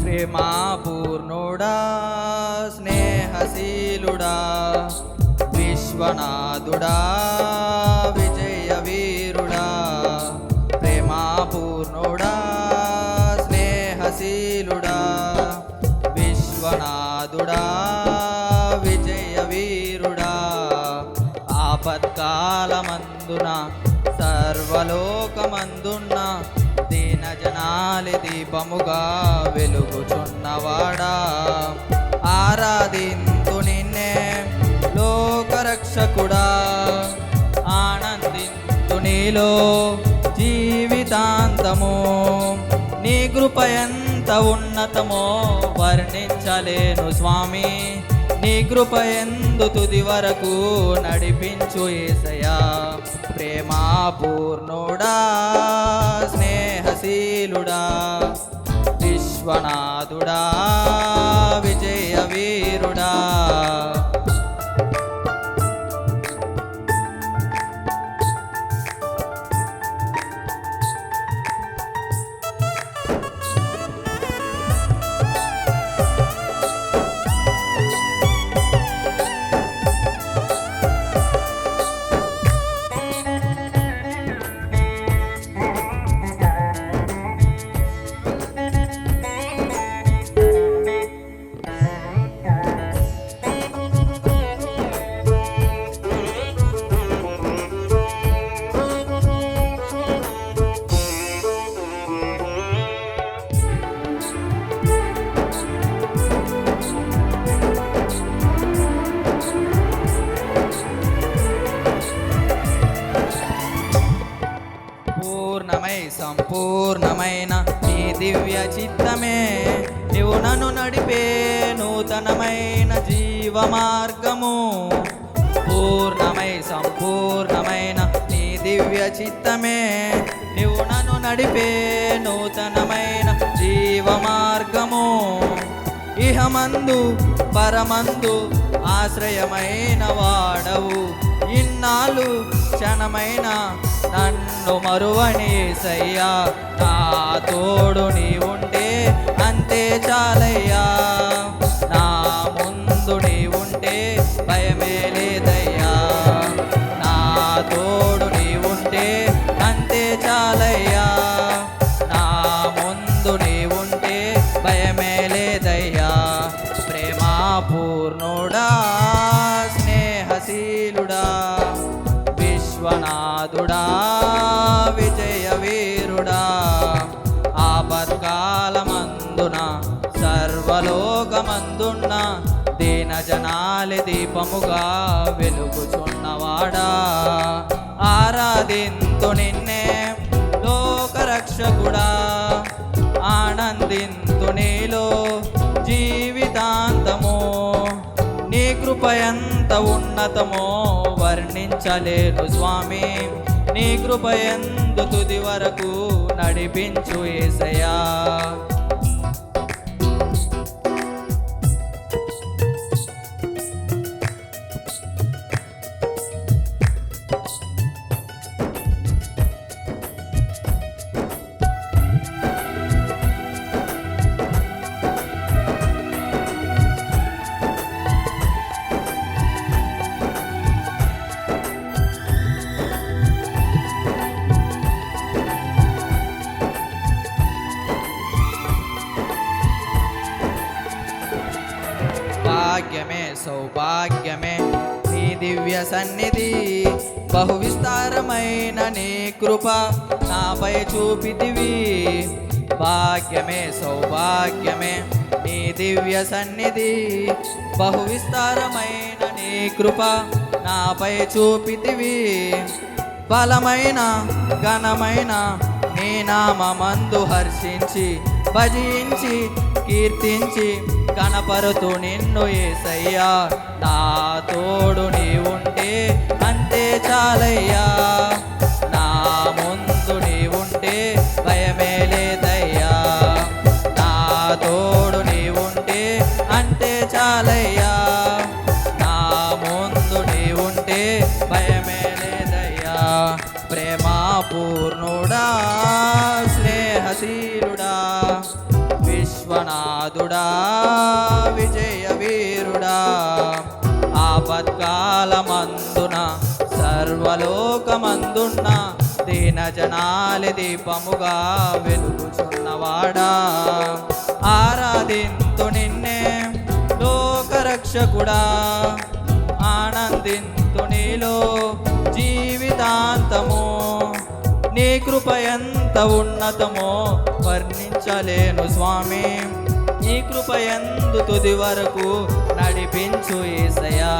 ప్రేమాపూర్ణుడా స్నేహశీలుడా విశ్వనాథుడా విజయ వీరుడా ప్రేమాపూర్ణుడా స్నేహశీలుడా విశ్వనాథుడా విజయ వీరుడా ఆపత్కాలమందున సర్వలోకమందున్న దీనజనాలి దీపముగా వెలుగుచున్నవాడా ఆరాధింతు నిన్నే లోకరక్షకుడా ఆనందింతు నీలో జీవితాంతము నీ కృప ఎంత ఉన్నతమో వర్ణించలేను స్వామి నీ కృప ఎందు తుది వరకు నడిపించు యేసయ్యా ప్రేమాపూర్ణుడా స్నేహశీలుడా విశ్వనాథుడా విజయ వీరుడా సంపూర్ణమైన నీ దివ్య చిత్తమే నీవు నన్ను నడిపే నూతనమైన జీవ మార్గము సంపూర్ణమైన నీ దివ్య చిత్తమే నీవు నన్ను నడిపే నూతనమైన జీవ మార్గము ఇహమందు పరమందు ఆశ్రయమైన వాడవు ఇన్నాళ్ళు క్షణమైన నన్ను మరువని యేసయ్యా నా తోడు నీ ఉంటే అంతే చాలయ్యా నా ముందు నీ ఉంటే భయమే లేదయ్యా నా తోడు నీ ఉంటే అంతే చాలయ్యా నా ముందు నీ ఉంటే భయమే లేదయ్యా ప్రేమాపూర్ణుడా స్నేహశీలుడా విశ్వనాథుడా విజయ వీరుడా ఆపత్కాలమందున సర్వలోకమందున్న దీనజనాలి దీపముగా వెలుగుచున్నవాడా ఆరాధింతు నిన్నే లోకరక్షకుడా ఆనందింతు నీలో జీవితాంతము నీ కృప ఎంత ఉన్నతమో వర్ణించలేను స్వామి నీ కృప ఎందు తుది వరకు నడిపించు యేసయ్యా భాగ్యమే సౌభాగ్యమే నీ దివ్య సన్నిధి బహు విస్తారమైన నీ కృప నాపై చూపితివి భాగ్యమే సౌభాగ్యమే నీ దివ్య సన్నిధి బహు విస్తారమైన నీ కృప నాపై చూపితివి బలమైన ఘనమైన నీ నామమందు హర్షించి భజించి కీర్తించి కనపరుతూ నిన్ను యేసయ్యా నా తోడు నీ ఉంటే అంతే చాలయ్యా నా ముందు నీ ఉంటే భయమే లేదయ్యా నా తోడు నీ ఉంటే అంతే చాలయ్యా నా ముందు నీ ఉంటే భయమే లేదయ్యా ప్రేమాపూర్ణుడా స్నేహశీలుడా విశ్వనాథుడా బలుడా విజయ వీరుడా ఆపత్కాలమందున సర్వలోకమందున్న దీన జనాలి దీపముగా వెలుగుచున్నవాడా ఆరాధింతు నిన్నే లోకరక్షకుడా ఆనందింతు నీలో జీవితాంతము నీ కృప ఎంత ఉన్నతమో వర్ణించలేను స్వామి నీ కృప ఎందు తుది వరకు నడిపించు యేసయ్యా.